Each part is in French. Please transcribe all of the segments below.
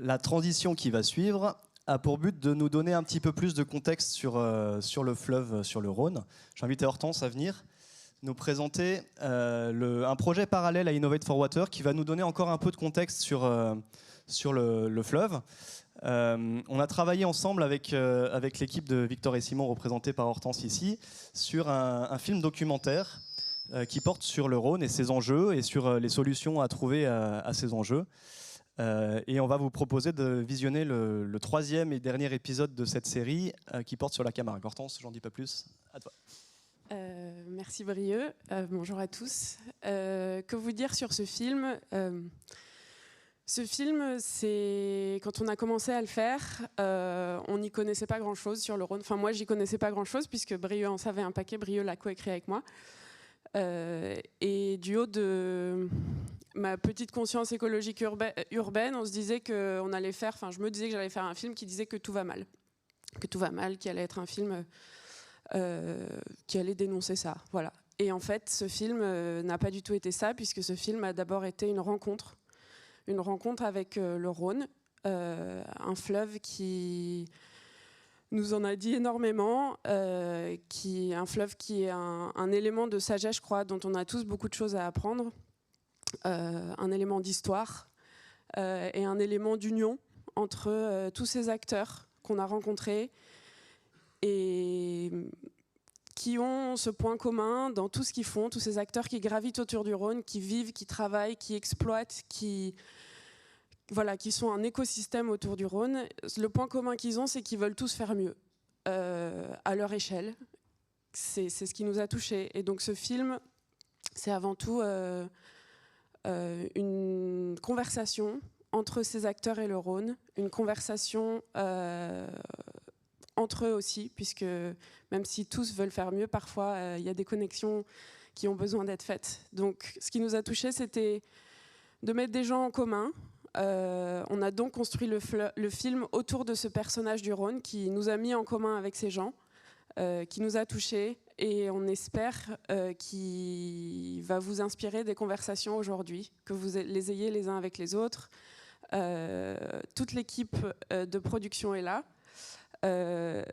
La transition qui va suivre a pour but de nous donner un petit peu plus de contexte sur le fleuve, sur le Rhône. J'ai invité Hortense à venir nous présenter un projet parallèle à Innovate for Water qui va nous donner encore un peu de contexte sur le fleuve. On a travaillé ensemble avec l'équipe de Victor et Simon, représentée par Hortense ici, sur un film documentaire qui porte sur le Rhône et ses enjeux et sur les solutions à trouver à ces enjeux. Et on va vous proposer de visionner le troisième et dernier épisode de cette série qui porte sur la Camargue. Hortense, j'en dis pas plus, à toi. Merci Brieux, bonjour à tous. Que vous dire sur ce film ? Ce film, c'est quand on a commencé à le faire, on n'y connaissait pas grand-chose sur le Rhône. Enfin, moi, j'y connaissais pas grand-chose puisque Brieux en savait un paquet. Brieux l'a coécrit avec moi. Et du haut de ma petite conscience écologique urbaine, on se disait qu'on allait faire. Enfin, je me disais que j'allais faire un film qui disait que tout va mal, qui allait être un film qui allait dénoncer ça. Voilà. Et en fait, ce film n'a pas du tout été ça, puisque ce film a d'abord été une rencontre avec le Rhône, un fleuve qui nous en a dit énormément, un fleuve qui est un élément de sagesse, je crois, dont on a tous beaucoup de choses à apprendre, un élément d'histoire et un élément d'union entre tous ces acteurs qu'on a rencontrés et qui ont ce point commun dans tout ce qu'ils font, tous ces acteurs qui gravitent autour du Rhône, qui vivent, qui travaillent, qui exploitent, qui sont un écosystème autour du Rhône. Le point commun qu'ils ont, c'est qu'ils veulent tous faire mieux, à leur échelle. C'est ce qui nous a touchés. Et donc ce film, c'est avant tout une conversation entre ces acteurs et le Rhône, une conversation entre eux aussi, puisque même si tous veulent faire mieux, parfois il y a des connexions qui ont besoin d'être faites. Donc ce qui nous a touchés, c'était de mettre des gens en commun. On a donc construit le film autour de ce personnage du Rhône qui nous a mis en commun avec ces gens, qui nous a touchés, et on espère qu'il va vous inspirer des conversations aujourd'hui, que vous les ayez les uns avec les autres. Toute l'équipe de production est là.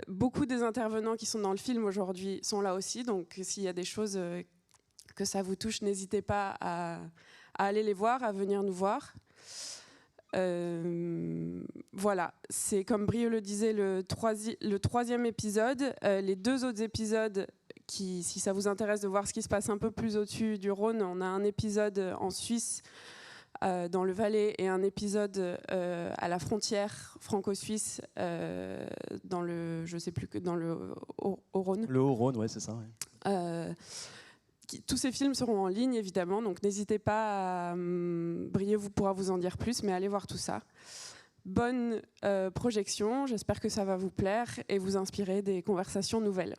Beaucoup des intervenants qui sont dans le film aujourd'hui sont là aussi, donc s'il y a des choses que ça vous touche, n'hésitez pas à aller les voir, à venir nous voir. Voilà, c'est comme Brieux le disait, le troisième épisode. Les deux autres épisodes, si ça vous intéresse de voir ce qui se passe un peu plus au-dessus du Rhône, on a un épisode en Suisse, dans le Valais, et un épisode à la frontière franco-suisse, dans le, je sais plus que dans le Haut-Rhône. Le Haut-Rhône, ouais, c'est ça. Ouais. Tous ces films seront en ligne, évidemment, donc n'hésitez pas à... Brieux pourra vous en dire plus, mais allez voir tout ça. Bonne projection, j'espère que ça va vous plaire et vous inspirer des conversations nouvelles.